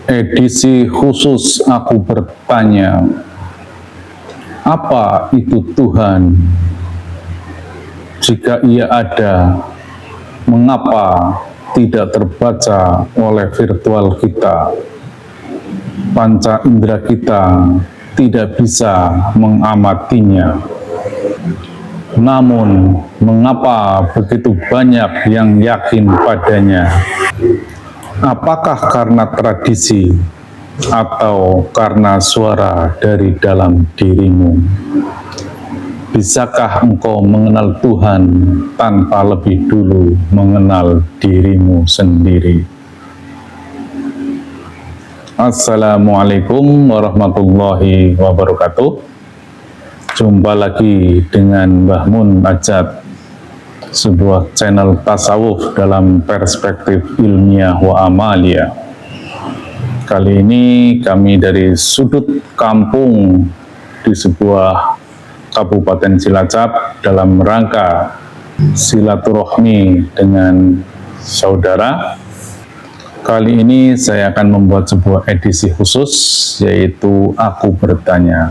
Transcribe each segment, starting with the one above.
Edisi khusus Aku Bertanya. Apa itu Tuhan? Jika Ia ada, mengapa tidak terbaca oleh virtual kita? Panca indera kita tidak bisa mengamatinya. Namun, mengapa begitu banyak yang yakin padanya? Apakah karena tradisi atau karena suara dari dalam dirimu? Bisakah engkau mengenal Tuhan tanpa lebih dulu mengenal dirimu sendiri? Assalamualaikum warahmatullahi wabarakatuh. Jumpa lagi dengan Mbah Mun Ajat, sebuah channel tasawuf dalam perspektif ilmiah wa amalia. Kali ini kami dari sudut kampung di sebuah Kabupaten Cilacap dalam rangka silaturahmi dengan saudara. Kali ini saya akan membuat sebuah edisi khusus, yaitu Aku Bertanya.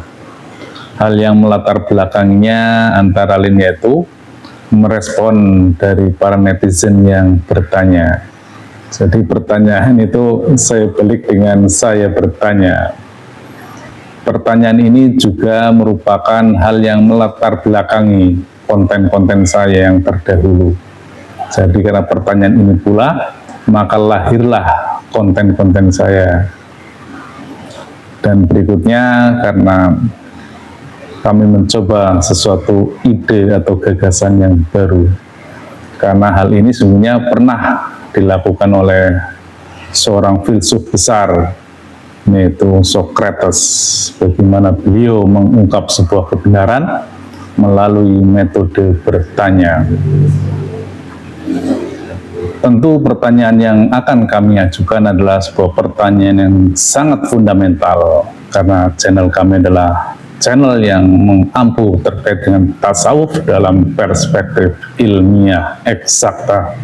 Hal yang melatar belakangnya antara lain yaitu merespon dari para netizen yang bertanya. Jadi pertanyaan itu saya balik dengan saya bertanya. Pertanyaan ini juga merupakan hal yang melatar belakangi konten-konten saya yang terdahulu. Jadi karena pertanyaan ini pula, maka lahirlah konten-konten saya. Dan berikutnya karena kami mencoba sesuatu ide atau gagasan yang baru. Karena hal ini sesungguhnya pernah dilakukan oleh seorang filsuf besar, yaitu Socrates. Bagaimana beliau mengungkap sebuah kebenaran melalui metode bertanya. Tentu pertanyaan yang akan kami ajukan adalah sebuah pertanyaan yang sangat fundamental, karena channel kami adalah channel yang mengampu terkait dengan tasawuf dalam perspektif ilmiah eksakta.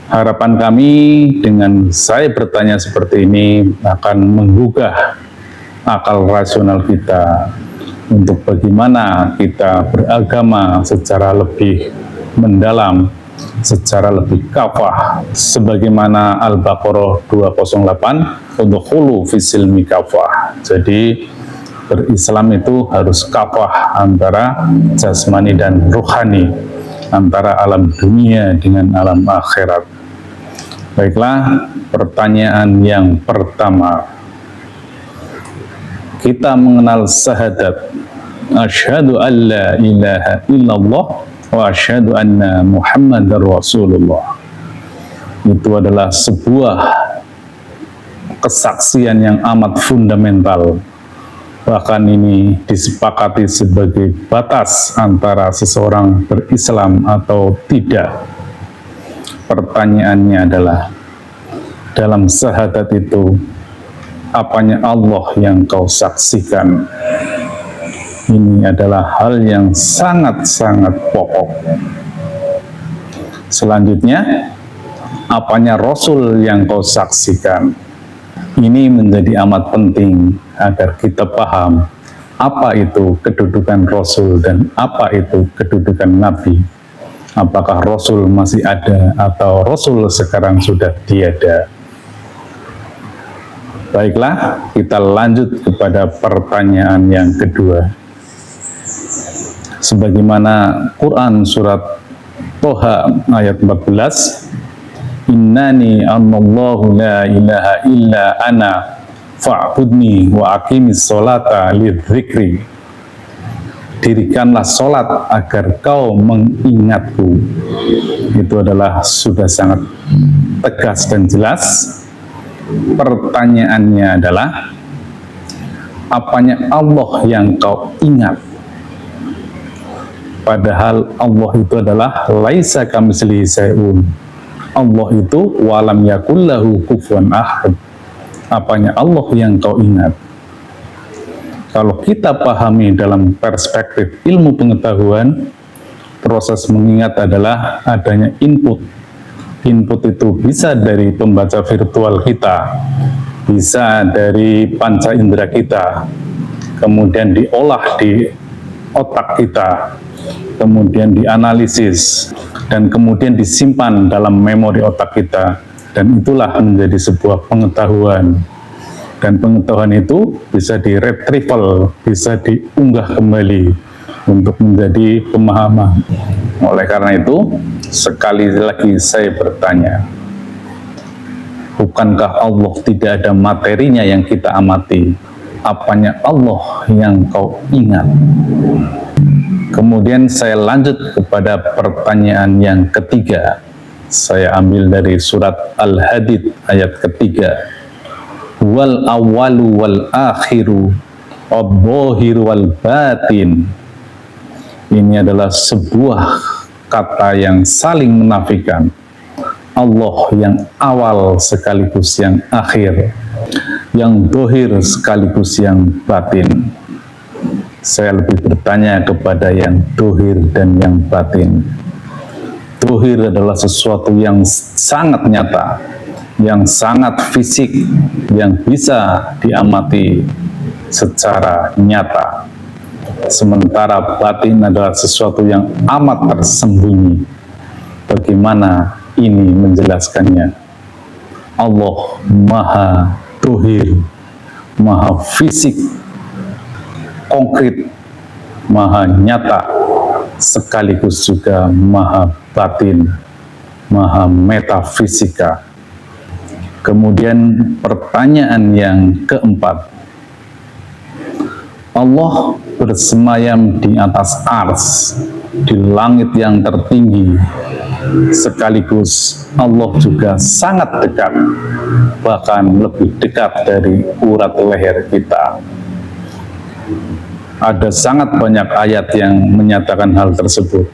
Harapan kami dengan saya bertanya seperti ini akan menggugah akal rasional kita untuk bagaimana kita beragama secara lebih mendalam, secara lebih kafah, sebagaimana Al-Baqarah 208 untuk hulu fisilmi kafah. Jadi berislam itu harus kafah antara jasmani dan rohani, antara alam dunia dengan alam akhirat. Baiklah, pertanyaan yang pertama. Kita mengenal syahadat asyhadu an la ilaha illallah wa asyhadu anna Muhammadar Rasulullah. Itu adalah sebuah kesaksian yang amat fundamental. Bahkan ini disepakati sebagai batas antara seseorang berislam atau tidak. Pertanyaannya adalah, dalam syahadat itu, apanya Allah yang kau saksikan? Ini adalah hal yang sangat-sangat pokok. Selanjutnya, apanya Rasul yang kau saksikan? Ini menjadi amat penting agar kita paham apa itu kedudukan Rasul dan apa itu kedudukan Nabi. Apakah Rasul masih ada atau Rasul sekarang sudah tiada? Baiklah, kita lanjut kepada pertanyaan yang kedua. Sebagaimana Quran surat Toha ayat 14, Innani anallahu la ilaha illa ana fa'budni wa aqimis sholata lidzikri. Dirikanlah sholat agar kau mengingatku. Itu adalah sudah sangat tegas dan jelas. Pertanyaannya adalah, apanya Allah yang kau ingat? Padahal Allah itu adalah laisa kamitslihi syai'un. Allah itu walam yakul lahu kufuwan ahad. Apanya Allah yang kau ingat? Kalau kita pahami dalam perspektif ilmu pengetahuan, proses mengingat adalah adanya input. Input itu bisa dari pembaca virtual kita, bisa dari panca indera kita, kemudian diolah di otak kita, kemudian dianalisis, dan kemudian disimpan dalam memori otak kita, dan itulah menjadi sebuah pengetahuan. Dan pengetahuan itu bisa diretrieval, bisa diunggah kembali untuk menjadi pemahaman. Oleh karena itu, sekali lagi saya bertanya, bukankah Allah tidak ada materinya yang kita amati? Apanya Allah yang kau ingat? Kemudian saya lanjut kepada pertanyaan yang ketiga. Saya ambil dari surat Al-Hadid ayat ketiga. Wal awalu wal akhiru adh-dhahiru wal batin. Ini adalah sebuah kata yang saling menafikan. Allah yang awal sekaligus yang akhir, yang dohir sekaligus yang batin. Saya lebih bertanya kepada yang dohir dan yang batin. Dohir adalah sesuatu yang sangat nyata, yang sangat fisik, yang bisa diamati secara nyata. Sementara batin adalah sesuatu yang amat tersembunyi. Bagaimana ini menjelaskannya? Allah maha dohir, maha fisik, konkret, maha nyata, sekaligus juga maha batin, maha metafisika. Kemudian pertanyaan yang keempat, Allah bersemayam di atas ars, di langit yang tertinggi, sekaligus Allah juga sangat dekat, bahkan lebih dekat dari urat leher kita. Ada sangat banyak ayat yang menyatakan hal tersebut.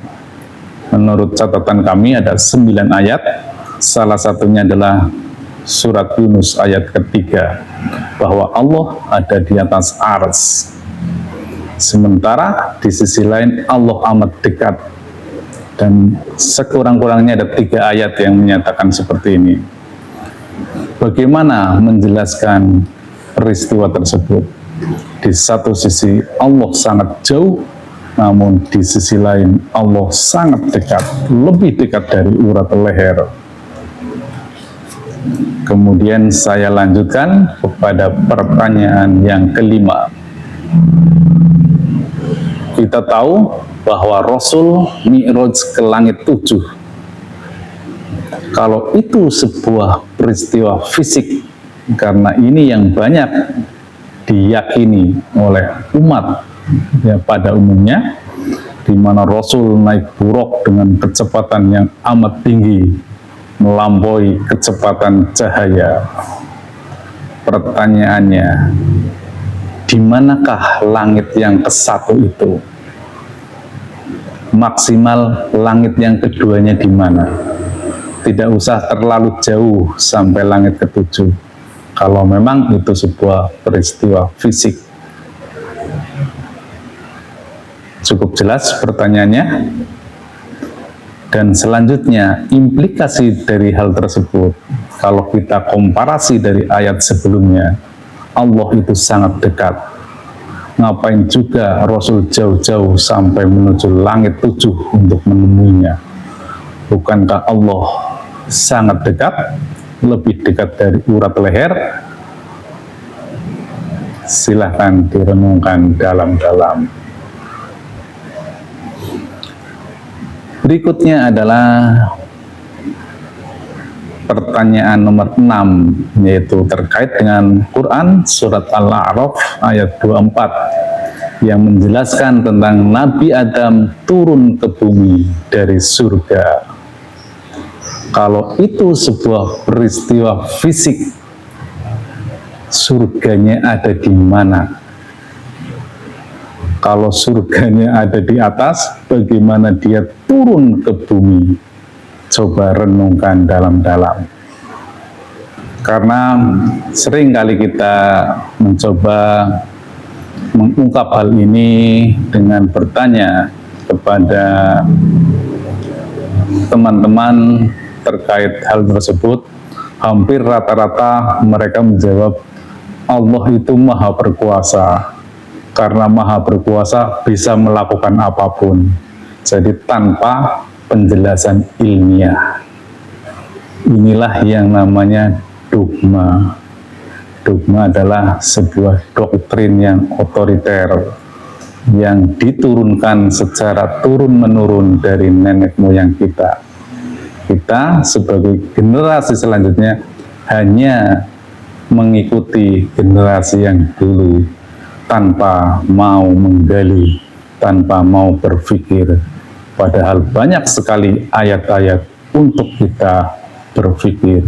Menurut catatan kami ada 9 ayat, salah satunya adalah surat Yunus ayat ketiga, bahwa Allah ada di atas ars. Sementara di sisi lain Allah amat dekat, dan sekurang-kurangnya ada 3 ayat yang menyatakan seperti ini. Bagaimana menjelaskan peristiwa tersebut? Di satu sisi Allah sangat jauh, namun di sisi lain Allah sangat dekat, lebih dekat dari urat leher. Kemudian saya lanjutkan kepada pertanyaan yang kelima. Kita tahu bahwa Rasul Mi'raj ke langit 7. Kalau itu sebuah peristiwa fisik, karena ini yang banyak diyakini oleh umat ya pada umumnya, di mana Rasul naik buraq dengan kecepatan yang amat tinggi, melampaui kecepatan cahaya. Pertanyaannya, di manakah langit yang ke-1 itu? Maksimal langit yang keduanya di mana? Tidak usah terlalu jauh sampai langit ke-7, kalau memang itu sebuah peristiwa fisik. Cukup jelas pertanyaannya? Dan selanjutnya, implikasi dari hal tersebut, kalau kita komparasi dari ayat sebelumnya, Allah itu sangat dekat. Ngapain juga Rasul jauh-jauh sampai menuju langit 7 untuk menemuinya? Bukankah Allah sangat dekat, lebih dekat dari urat leher? Silahkan direnungkan dalam-dalam. Berikutnya adalah pertanyaan nomor 6, yaitu terkait dengan Quran surat Al-A'raf ayat 24 yang menjelaskan tentang Nabi Adam turun ke bumi dari surga. Kalau itu sebuah peristiwa fisik, surganya ada di mana? Kalau surganya ada di atas, bagaimana dia turun ke bumi? Coba renungkan dalam-dalam. Karena sering kali kita mencoba mengungkap hal ini dengan bertanya kepada teman-teman terkait hal tersebut, hampir rata-rata mereka menjawab Allah itu maha berkuasa. Karena maha berkuasa bisa melakukan apapun. Jadi tanpa penjelasan ilmiah. Inilah yang namanya dogma. Dogma adalah sebuah doktrin yang otoriter, yang diturunkan secara turun-menurun dari nenek moyang kita. Kita sebagai generasi selanjutnya hanya mengikuti generasi yang dulu tanpa mau menggali, tanpa mau berpikir. Padahal banyak sekali ayat-ayat untuk kita berpikir.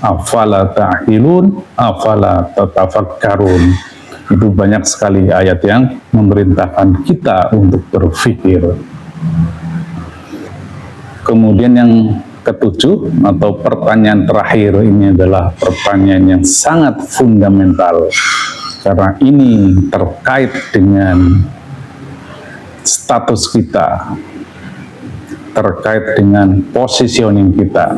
Afala ta'qilun, afala tatafakkarun. Itu banyak sekali ayat yang memerintahkan kita untuk berpikir. Kemudian yang ketujuh atau pertanyaan terakhir ini adalah pertanyaan yang sangat fundamental. Karena ini terkait dengan status kita, terkait dengan positioning kita,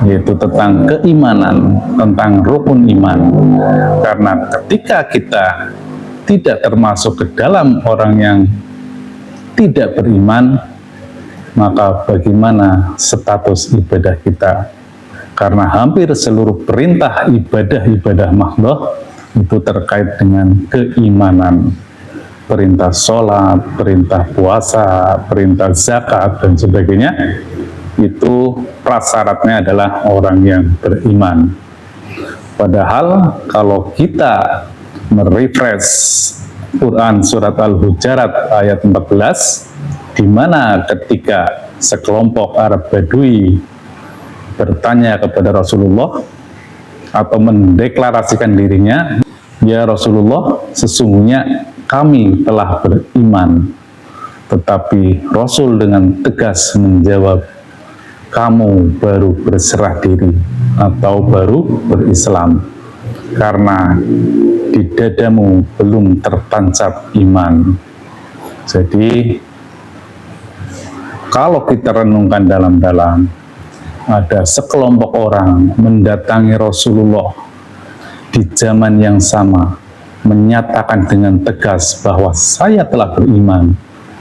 yaitu tentang keimanan, tentang rukun iman. Karena ketika kita tidak termasuk ke dalam orang yang tidak beriman, maka bagaimana status ibadah kita? Karena hampir seluruh perintah ibadah makhluk itu terkait dengan keimanan. Perintah sholat, perintah puasa, perintah zakat, dan sebagainya, itu prasyaratnya adalah orang yang beriman. Padahal kalau kita merefresh Quran surat Al-Hujurat ayat 14, di mana ketika sekelompok Arab Badui bertanya kepada Rasulullah atau mendeklarasikan dirinya, ya Rasulullah, sesungguhnya kami telah beriman. Tetapi Rasul dengan tegas menjawab, kamu baru berserah diri atau baru berislam, karena di dadamu belum tertancap iman. Jadi kalau kita renungkan dalam-dalam, ada sekelompok orang mendatangi Rasulullah di zaman yang sama, menyatakan dengan tegas bahwa saya telah beriman,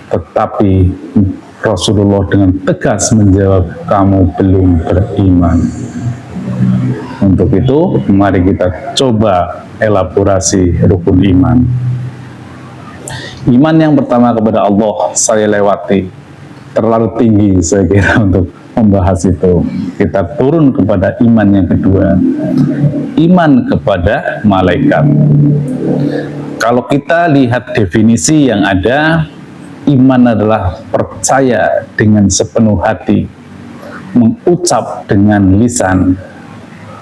tetapi Rasulullah dengan tegas menjawab, kamu belum beriman. Untuk itu, mari kita coba elaborasi rukun iman. Iman yang pertama kepada Allah saya lewati, terlalu tinggi saya kira untuk membahas itu. Kita turun kepada iman yang kedua, iman kepada malaikat. Kalau kita lihat definisi yang ada, iman adalah percaya dengan sepenuh hati, mengucap dengan lisan,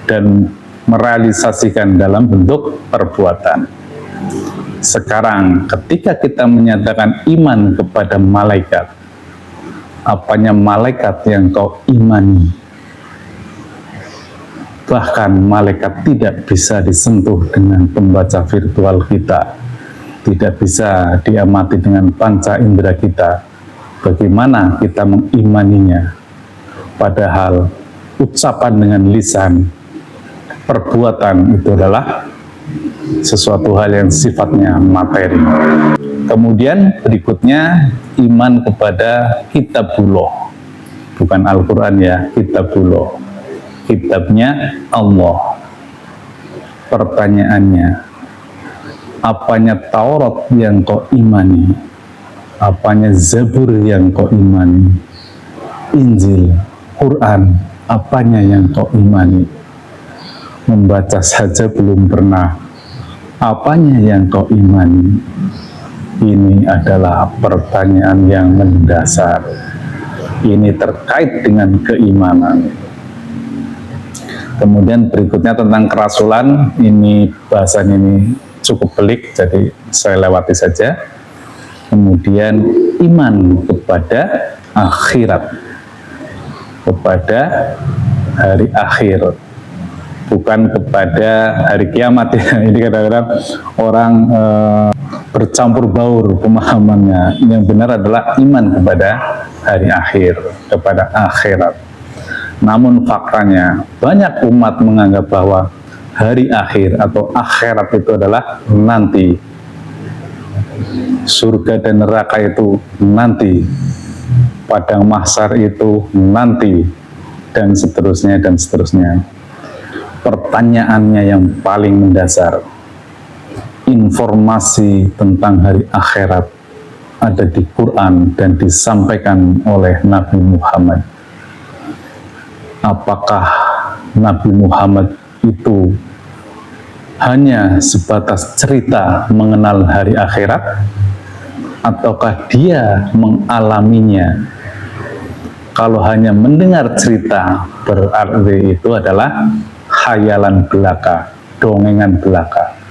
dan merealisasikan dalam bentuk perbuatan. Sekarang ketika kita menyatakan iman kepada malaikat, apanya malaikat yang kau imani? Bahkan malaikat tidak bisa disentuh dengan pembaca virtual kita, tidak bisa diamati dengan panca indera kita. Bagaimana kita mengimaninya? Padahal ucapan dengan lisan, perbuatan itu adalah sesuatu hal yang sifatnya materi. Kemudian berikutnya iman kepada kitabullah, bukan Al-Quran ya, kitabullah, kitabnya Allah. Pertanyaannya, apanya Taurat yang kau imani? Apanya Zabur yang kau imani? Injil, Quran, apanya yang kau imani? Membaca saja belum pernah, apanya yang kau imani? Ini adalah pertanyaan yang mendasar. Ini terkait dengan keimanan. Kemudian berikutnya tentang kerasulan. Ini bahasan ini cukup pelik, jadi saya lewati saja. Kemudian iman kepada akhirat, kepada hari akhir, bukan kepada hari kiamat ya. Ini kadang-kadang orang bercampur baur pemahamannya. Yang benar adalah iman kepada hari akhir, kepada akhirat. Namun faktanya banyak umat menganggap bahwa hari akhir atau akhirat itu adalah nanti, surga dan neraka itu nanti, padang mahsyar itu nanti, dan seterusnya dan seterusnya. Pertanyaannya yang paling mendasar, informasi tentang hari akhirat ada di Quran dan disampaikan oleh Nabi Muhammad. Apakah Nabi Muhammad itu hanya sebatas cerita mengenal hari akhirat, ataukah dia mengalaminya? Kalau hanya mendengar cerita, berarti itu adalah khayalan belaka, dongengan belaka.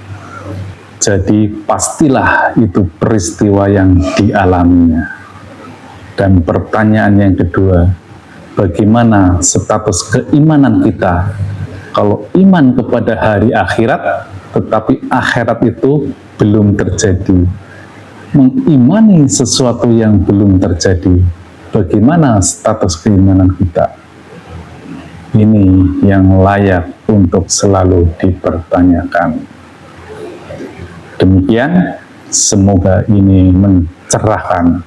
Jadi pastilah itu peristiwa yang dialaminya. Dan pertanyaan yang kedua, bagaimana status keimanan kita kalau iman kepada hari akhirat, tetapi akhirat itu belum terjadi? Mengimani sesuatu yang belum terjadi, bagaimana status keimanan kita? Ini yang layak untuk selalu dipertanyakan. Demikian, semoga ini mencerahkan.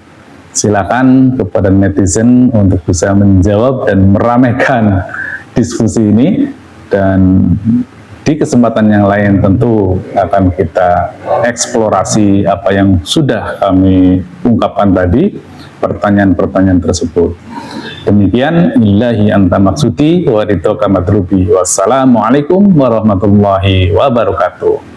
Silakan kepada netizen untuk bisa menjawab dan meramaikan diskusi ini, dan di kesempatan yang lain tentu akan kita eksplorasi apa yang sudah kami ungkapkan tadi, pertanyaan-pertanyaan tersebut. Demikian, illahi anta maksudi wa ridhoka matlubi. Wassalamualaikum warahmatullahi wabarakatuh.